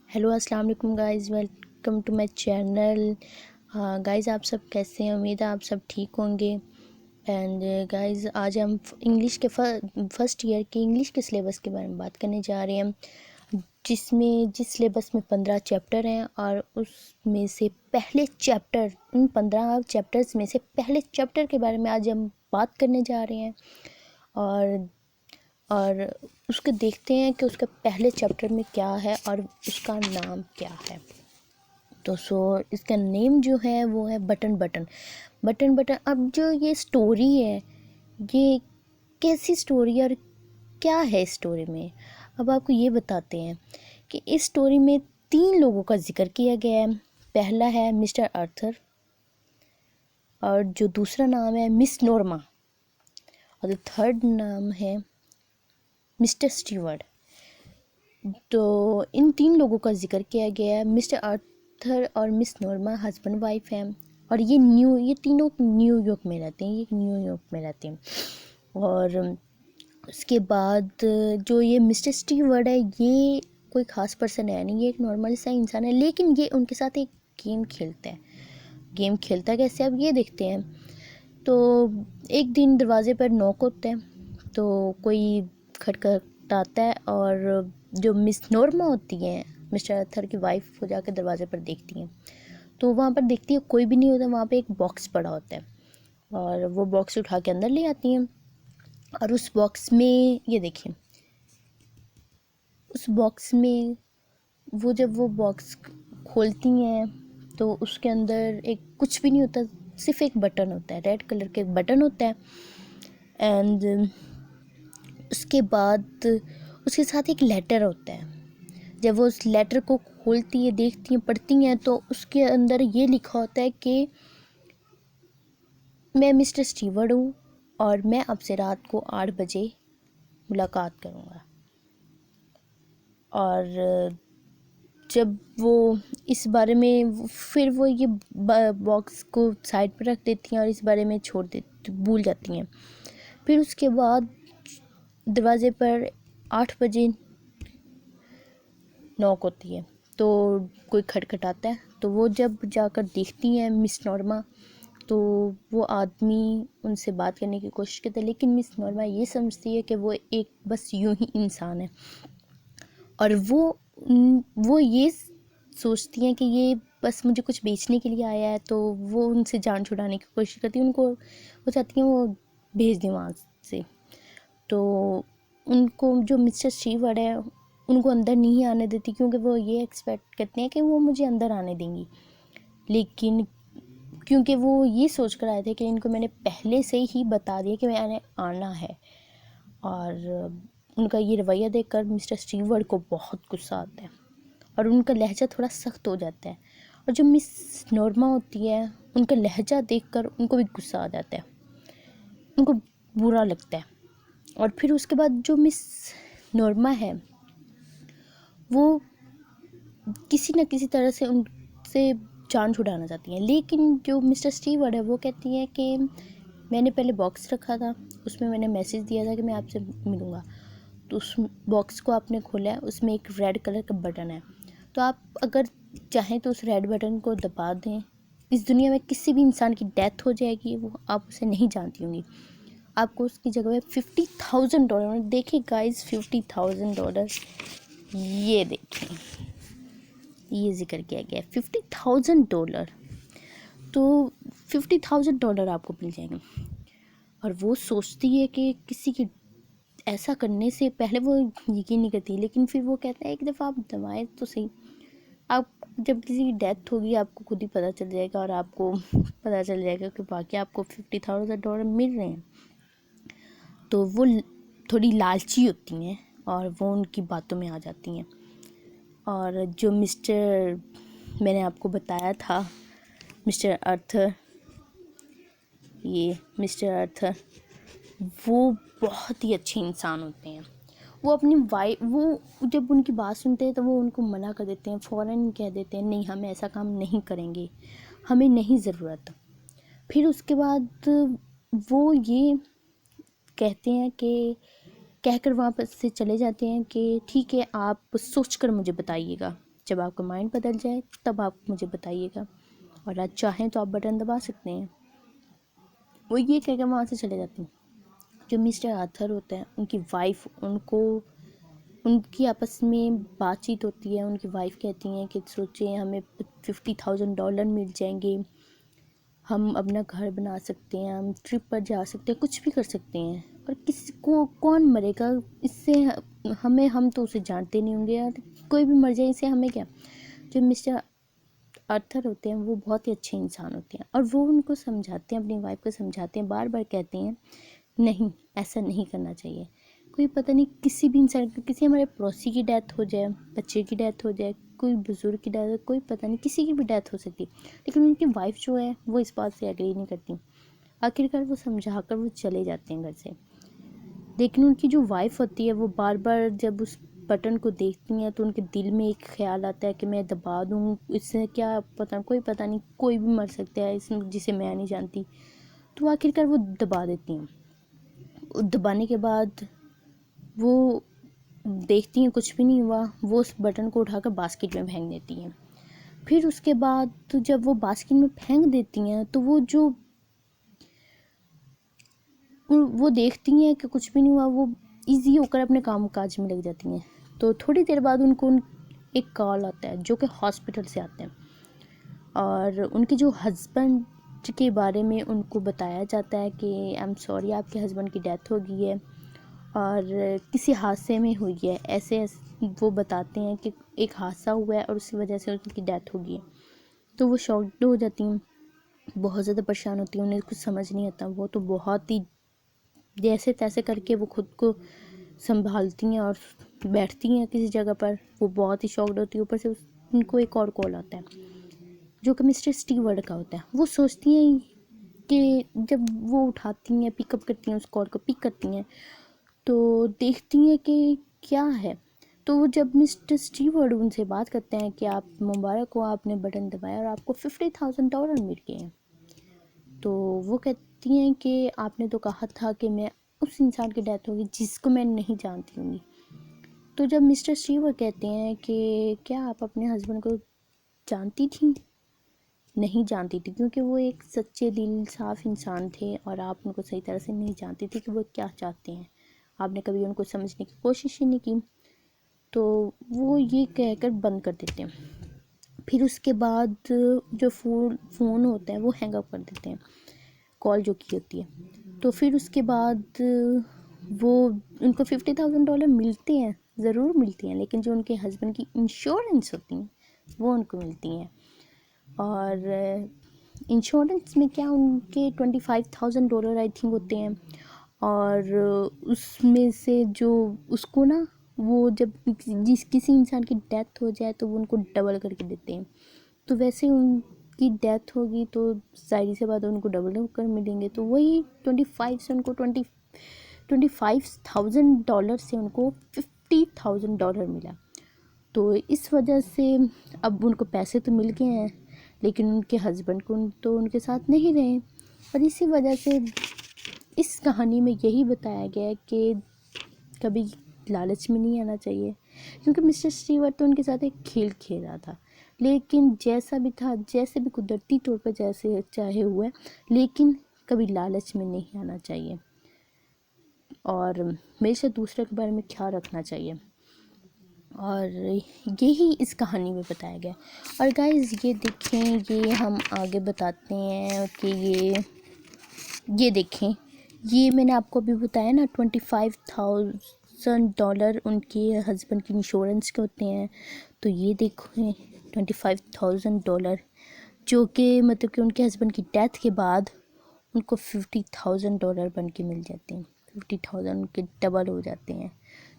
Hello अस्सलाम वालेकुम guys, welcome to my channel. Guys, आप सब कैसे हैं? उम्मीद है आप सब ठीक होंगे। एंड गाइज़, आज हम इंग्लिश के फर्स्ट ईयर के इंग्लिश के सिलेबस के बारे में बात करने जा रहे हैं, जिस सिलेबस में 15 चैप्टर हैं और उसमें से पहले चैप्टर, उन 15 चैप्टर्स में से पहले चैप्टर के बारे में आज हम बात करने जा रहे हैं। और उसके देखते हैं कि उसके पहले चैप्टर में क्या है और उसका नाम क्या है। तो इसका नेम जो है वो है बटन बटन बटन बटन। अब जो ये स्टोरी है, ये कैसी स्टोरी है और क्या है स्टोरी में, अब आपको ये बताते हैं कि इस स्टोरी में 3 लोगों का जिक्र किया गया है। पहला है मिस्टर आर्थर, और जो दूसरा नाम है मिस नॉर्मा, और जो थर्ड नाम है मिस्टर स्टीवर्ड। तो इन 3 लोगों का जिक्र किया गया है। मिस्टर आर्थर और मिस नॉर्मा हस्बैंड वाइफ हैं, और ये तीनों न्यूयॉर्क में रहते हैं। और उसके बाद जो ये मिस्टर स्टीवर्ड है, ये कोई ख़ास पर्सन है नहीं, ये एक नॉर्मल सा इंसान है, लेकिन ये उनके साथ एक गेम खेलता है। गेम खेलता है कैसे, अब ये देखते हैं। तो एक दिन दरवाजे पर नॉक होता है, तो कोई खटखटाता है, और जो मिस नॉर्मा होती हैं, मिस्टर अर्थर की वाइफ, वो जाकर दरवाजे पर देखती हैं। तो वहाँ पर देखती है कोई भी नहीं होता, वहाँ पे एक बॉक्स पड़ा होता है, और वो बॉक्स उठा के अंदर ले आती हैं। और उस बॉक्स में ये देखिए, उस बॉक्स में जब वो बॉक्स खोलती हैं तो उसके अंदर एक कुछ भी नहीं होता, सिर्फ एक बटन होता है, रेड कलर के बटन होता है। एंड उसके बाद उसके साथ एक लेटर होता है। जब वो उस लेटर को खोलती है, देखती हैं, पढ़ती हैं, तो उसके अंदर ये लिखा होता है कि मैं मिस्टर स्टीवर्ड हूँ और मैं आपसे रात को 8 बजे मुलाकात करूँगा। और जब वो इस बारे में, फिर वो ये बॉक्स को साइड पर रख देती हैं और इस बारे में भूल जाती हैं। फिर उसके बाद दरवाजे पर 8 बजे नॉक होती है, तो कोई खटखटाता है। तो वो जब जाकर देखती हैं मिस नॉर्मा, तो वो आदमी उनसे बात करने की कोशिश करता है, लेकिन मिस नॉर्मा ये समझती है कि वो एक बस यूं ही इंसान है, और वो ये सोचती हैं कि ये बस मुझे कुछ बेचने के लिए आया है। तो वो उनसे जान छुड़ाने की कोशिश करती है, वो चाहती हैं वो भेज दें वहाँ से। तो उनको जो मिस्टर स्टीवर्ड है, उनको अंदर नहीं आने देती, क्योंकि वो ये एक्सपेक्ट करते हैं कि वो मुझे अंदर आने देंगी। लेकिन क्योंकि वो ये सोच कर आए थे कि इनको मैंने पहले से ही बता दिया कि मैंने आना है, और उनका ये रवैया देखकर मिस्टर स्टीवर्ड को बहुत गुस्सा आता है, और उनका लहजा थोड़ा सख्त हो जाता है। और जो मिस नॉर्मा होती है, उनका लहजा देखकर उनको भी गुस्सा आ जाता है, उनको बुरा लगता है। और फिर उसके बाद जो मिस नॉर्मा है, वो किसी न किसी तरह से उनसे जान छुड़ाना चाहती हैं। लेकिन जो मिस्टर स्टीवर्ड है, वो कहती हैं कि मैंने पहले बॉक्स रखा था, उसमें मैंने मैसेज दिया था कि मैं आपसे मिलूँगा। तो उस बॉक्स को आपने खोला है, उसमें एक रेड कलर का बटन है, तो आप अगर चाहें तो उस रेड बटन को दबा दें। इस दुनिया में किसी भी इंसान की डेथ हो जाएगी, वो आप उसे नहीं जानती होंगी, आपको उसकी जगह पे $50,000, देखिए गाइस, $50,000, ये देखें, ये जिक्र किया गया है $50,000। तो $50,000 आपको मिल जाएंगे। और वो सोचती है कि किसी की ऐसा करने से पहले वो यकीन नहीं करती, लेकिन फिर वो कहता है एक दफ़ा आप दबाएं तो सही, आप जब किसी की डेथ होगी आपको खुद ही पता चल जाएगा, और आपको पता चल जाएगा कि बाकी आपको $50,000 मिल रहे हैं। तो वो थोड़ी लालची होती हैं, और वो उनकी बातों में आ जाती हैं। और जो मैंने आपको बताया था, मिस्टर अर्थर, ये मिस्टर अर्थर, वो बहुत ही अच्छे इंसान होते हैं। वो अपनी वाइफ, वो जब उनकी बात सुनते हैं तो वो उनको मना कर देते हैं, फ़ौरन कह देते हैं नहीं, हम ऐसा काम नहीं करेंगे, हमें नहीं ज़रूरत। फिर उसके बाद वो ये कहते हैं कि कहकर वहाँ पर से चले जाते हैं कि ठीक है, आप सोच कर मुझे बताइएगा। जब आपका माइंड बदल जाए तब आप मुझे बताइएगा, और आज चाहें तो आप बटन दबा सकते हैं। वो ये कहकर वहाँ से चले जाते हैं। जो मिस्टर आर्थर होते हैं, उनकी वाइफ उनकी आपस में बातचीत होती है। उनकी वाइफ कहती हैं कि सोचिए हमें $50,000 मिल जाएंगे, हम अपना घर बना सकते हैं, हम ट्रिप पर जा सकते हैं, कुछ भी कर सकते हैं, और किसी को कौन मरेगा इससे, हम तो उसे जानते नहीं होंगे यार, कोई भी मर जाए इससे हमें क्या। जो मिस्टर आर्थर होते हैं वो बहुत ही अच्छे इंसान होते हैं, और वो उनको समझाते हैं, अपनी वाइफ को समझाते हैं, बार बार कहते हैं नहीं ऐसा नहीं करना चाहिए। कोई पता नहीं किसी भी इंसान को, किसी हमारे पड़ोसी की डेथ हो जाए, बच्चे की डेथ हो जाए, कोई बुजुर्ग की डेथ हो, कोई पता नहीं किसी की भी डेथ हो सकती है, लेकिन उनकी वाइफ जो है वो इस बात से एग्री नहीं करती। आखिरकार वो समझा कर वो चले जाते हैं घर से। लेकिन उनकी जो वाइफ होती है वो बार बार जब उस बटन को देखती हैं तो उनके दिल में एक ख्याल आता है कि मैं दबा दूँ, इससे क्या पता, कोई पता नहीं कोई भी मर सकता है इसमें जिसे मैं नहीं जानती। तो आखिरकार वो दबा देती हैं। दबाने के बाद वो देखती हैं कुछ भी नहीं हुआ, वो उस बटन को उठाकर बास्केट में फेंक देती हैं। फिर उसके बाद तो जब वो बास्केट में फेंक देती हैं तो वो देखती हैं कि कुछ भी नहीं हुआ, वो इजी होकर अपने काम काज में लग जाती हैं। तो थोड़ी देर बाद उनको एक कॉल आता है जो कि हॉस्पिटल से आते हैं, और उनके जो हस्बैंड के बारे में उनको बताया जाता है कि आई एम सॉरी आपके हस्बैंड की डेथ हो गई है और किसी हादसे में हुई है, ऐसे वो बताते हैं कि एक हादसा हुआ है और उसकी वजह से उनकी डेथ हो गई है। तो वो शॉक्ड हो जाती हैं, बहुत ज़्यादा परेशान होती हैं, उन्हें कुछ समझ नहीं आता। वो तो बहुत ही जैसे तैसे करके वो खुद को संभालती हैं और बैठती हैं किसी जगह पर। वो बहुत ही शॉक्ड होती है। ऊपर से उनको एक और कॉल आता है जो कि मिस्टर स्टीवर्ड का होता है। वो सोचती हैं कि जब वो उठाती हैं, पिकअप करती हैं, उस कॉल को पिक करती हैं तो देखती हैं कि क्या है। तो जब मिस्टर स्टीवर्ड उनसे बात करते हैं कि आप मुबारक हो, आपने बटन दबाया और आपको $50,000 मिल गए हैं, तो वो कहती हैं कि आपने तो कहा था कि मैं उस इंसान की डेथ होगी जिसको मैं नहीं जानती हूँगी। तो जब मिस्टर स्टीवर्ड कहते हैं कि क्या आप अपने हस्बैंड को जानती थी? नहीं जानती थी, क्योंकि वो एक सच्चे दिल साफ इंसान थे और आप उनको सही तरह से नहीं जानती थी कि वो क्या चाहते हैं। आपने कभी उनको समझने की कोशिश ही नहीं की। तो वो ये कहकर बंद कर देते हैं। फिर उसके बाद जो फ़ोन होता है वो हैंग अप कर देते हैं, कॉल जो की होती है। तो फिर उसके बाद वो उनको $50,000 मिलते हैं, ज़रूर मिलती हैं, लेकिन जो उनके हस्बैंड की इंश्योरेंस होती हैं वो उनको मिलती हैं। और इंश्योरेंस में क्या उनके $25,000 आई थिंक होते हैं, और उसमें से जो उसको ना वो जब किसी इंसान की डेथ हो जाए तो वो उनको डबल करके देते हैं। तो वैसे उनकी डेथ होगी तो जाहिर सी बात है उनको डबल होकर मिलेंगे। तो वही 25 से उनको $25,000 से उनको $50,000 मिला। तो इस वजह से अब उनको पैसे तो मिल गए हैं, लेकिन उनके हस्बैंड को तो उनके साथ नहीं रहे। और इसी वजह से इस कहानी में यही बताया गया है कि कभी लालच में नहीं आना चाहिए, क्योंकि मिस्टर स्टीवर्ट तो उनके साथ एक खेल खेल रहा था, लेकिन जैसा भी था, जैसे भी कुदरती तौर पर जैसे चाहे हुआ, लेकिन कभी लालच में नहीं आना चाहिए और हमेशा दूसरे के बारे में ख्याल रखना चाहिए। और यही इस कहानी में बताया गया। और गाइस ये देखें, ये हम आगे बताते हैं कि ये देखें, ये मैंने आपको अभी बताया ना $25,000 उनके हस्बैंड की इंश्योरेंस के होते हैं। तो ये देखो $25,000 जो कि मतलब कि उनके हस्बैंड की डेथ के बाद उनको $50,000 बन के मिल जाते हैं। 50,000 के डबल हो जाते हैं,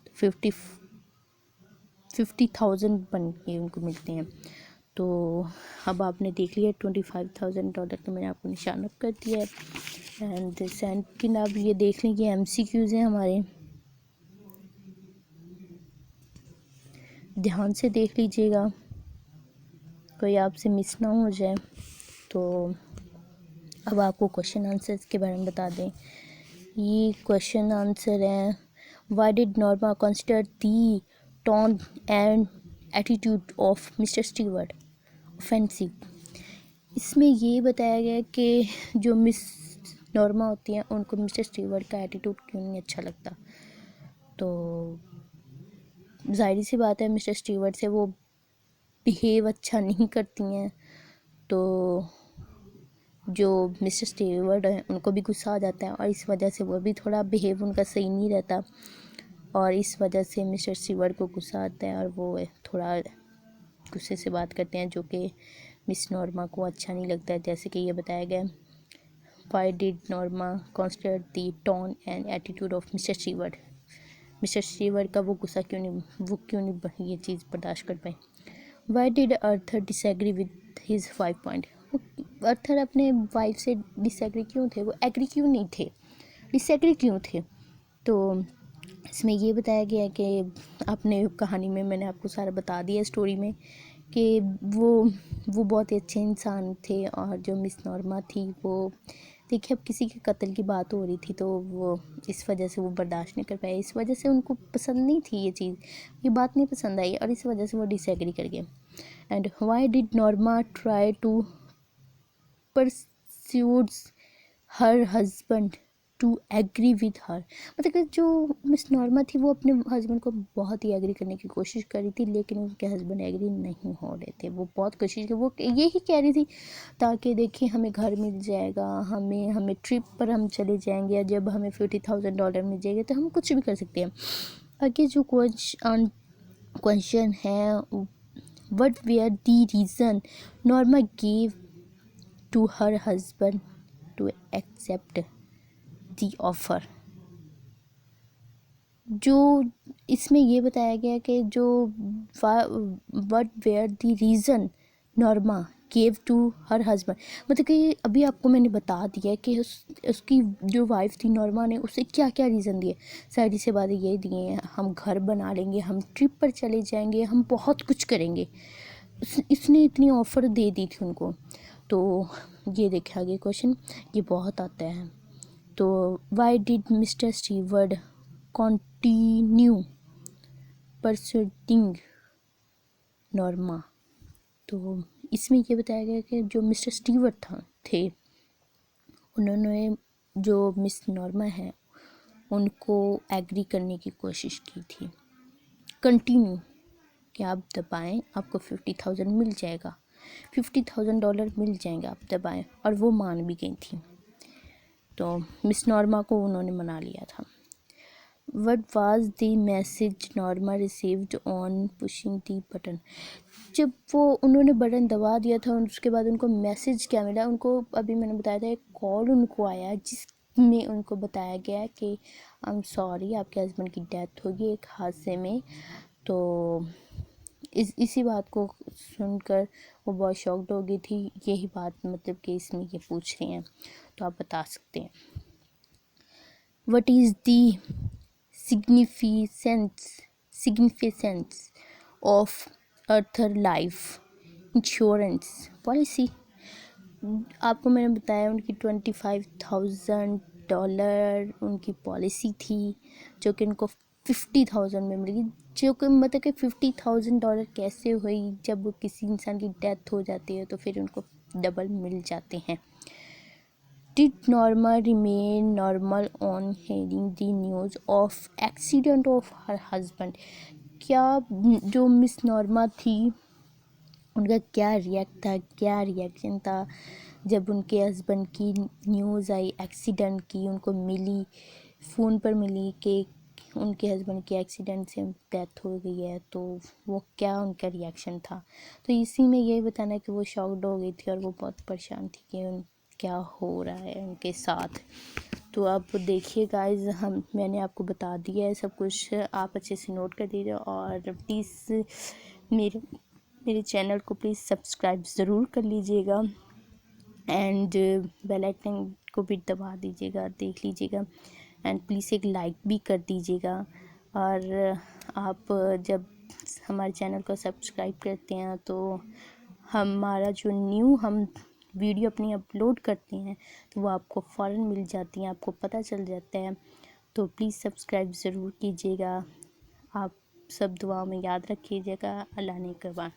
तो 50,000 बन के उनको मिलते हैं। तो अब आपने देख लिया $25,000 तो मैंने आपको निशान अप कर दिया है। एंड सेकंड आप ये देख लें कि MCQs हैं हमारे, ध्यान से देख लीजिएगा कोई आपसे मिस ना हो जाए। तो अब आपको क्वेश्चन आंसर्स के बारे में बता दें। ये क्वेश्चन आंसर है, why did Norma consider the tone and attitude of Mr Stewart offensive. इसमें ये बताया गया कि जो मिस नॉर्मा होती हैं उनको मिस्टर स्टीवर्ट का एटीट्यूड क्यों नहीं अच्छा लगता। तो जाहिर सी बात है मिस्टर स्टीवर्ट से वो बिहेव अच्छा नहीं करती हैं, तो जो मिस्टर स्टीवर्ट हैं उनको भी गुस्सा आ जाता है और इस वजह से वो भी थोड़ा बिहेव उनका सही नहीं रहता और इस वजह से मिस्टर स्टीवर्ट को गुस्सा आता है और वो थोड़ा गुस्से से बात करते हैं जो कि मिस नॉर्मा को अच्छा नहीं लगता है। जैसे कि ये बताया गया, Y did Norma constant the tone and attitude of Mr Stewart. Mister Stewart का वो गुस्सा क्यों नहीं ये चीज़ बर्दाश्त कर पाए। Why did Arthur disagree with his 5 point. Arthur अपने वाइफ से डिसएग्री क्यों थे, वो एग्री क्यों नहीं थे, डिसएग्री क्यों थे। तो इसमें ये बताया गया है कि अपने कहानी में मैंने आपको सारा बता दिया स्टोरी में कि वो बहुत ही अच्छे इंसान थे और जो मिस नॉर्मा थी वो देखिए अब किसी के कत्ल की बात हो रही थी तो वो इस वजह से वो बर्दाश्त नहीं कर पाए, इस वजह से उनको पसंद नहीं थी ये चीज़, ये बात नहीं पसंद आई और इस वजह से वो डिसएग्री कर गए। And why did Norma try to persuades her husband to agree with her. मतलब कि जो मिस नॉर्मा थी वो अपने हस्बैंड को बहुत ही एग्री करने की कोशिश कर रही थी लेकिन उनके हस्बैंड एग्री नहीं हो रहे थे। वो बहुत कोशिश की, वो यही कह रही थी ताकि देखिए हमें घर मिल जाएगा, हमें ट्रिप पर हम चले जाएंगे या जब हमें $50,000 मिल जाएंगे तो हम कुछ भी कर सकते हैं। आगे जो क्वेश्चन है, what were the reason Norma give to her husband to accept the offer. जो इसमें ये बताया गया कि जो what were the reason Norma gave to her husband, मतलब कि अभी आपको मैंने बता दिया कि उसकी जो वाइफ थी नॉर्मा ने उसे क्या क्या रीज़न दिए। सारी से बातें यही दिए हैं, हम घर बना लेंगे, हम ट्रिप पर चले जाएंगे, हम बहुत कुछ करेंगे। इसने इतनी ऑफ़र दे दी थी उनको। तो ये देखा आगे क्वेश्चन, ये बहुत आता है। तो why did mister Stewart continue pursuing Norma. तो इसमें ये बताया गया कि जो मिस्टर स्टीवर्ट थे उन्होंने जो मिस नॉर्मा है उनको एग्री करने की कोशिश की थी, कंटिन्यू कि आप दबाएं आपको 50,000 मिल जाएगा, $50,000 मिल जाएंगे, आप दबाएं, और वो मान भी गई थी। तो मिस नॉर्मा को उन्होंने मना लिया था। What was the message Norma received on pushing the button. जब वो उन्होंने बटन दबा दिया था उसके बाद उनको मैसेज क्या मिला, उनको अभी मैंने बताया था एक कॉल उनको आया जिसमें उनको बताया गया कि आई एम सॉरी आपके हस्बैंड की डेथ होगी एक हादसे में। तो इसी बात को सुनकर वो बहुत शॉक्ड हो गई थी। यही बात मतलब कि इसमें ये पूछ रही हैं, तो आप बता सकते हैं। What is the significance of Arthur life insurance policy. आपको मैंने बताया उनकी $25,000 उनकी पॉलिसी थी जो कि उनको 50,000 में मिलेगी, जो कि मतलब कि $50,000 कैसे हुई, जब किसी इंसान की डेथ हो जाती है तो फिर उनको डबल मिल जाते हैं। Did Norma remain normal on hearing the news of accident of her husband? क्या जो मिस नॉर्मा थी उनका क्या रिएक्शन था जब उनके हस्बैंड की न्यूज़ आई एक्सीडेंट की, उनको मिली फ़ोन पर मिली कि उनके हस्बैंड के एक्सीडेंट से डेथ हो गई है, तो वो क्या उनका रिएक्शन था। तो इसी में यही बताना कि वो शॉक्ड हो गई थी और वो बहुत परेशान थी कि क्या हो रहा है उनके साथ। तो आप देखिए गाइस, मैंने आपको बता दिया है सब कुछ, आप अच्छे से नोट कर दीजिए और प्लीज़ मेरे चैनल को प्लीज़ सब्सक्राइब ज़रूर कर लीजिएगा एंड बेल आइकन को भी दबा दीजिएगा, देख लीजिएगा एंड प्लीज़ एक लाइक भी कर दीजिएगा। और आप जब हमारे चैनल को सब्सक्राइब करते हैं तो हमारा जो हम वीडियो अपनी अपलोड करते हैं तो वो आपको फ़ौरन मिल जाती हैं, आपको पता चल जाता है। तो प्लीज़ सब्सक्राइब ज़रूर कीजिएगा। आप सब दुआओं में याद रखिएगा। अल्लाह ने करवान।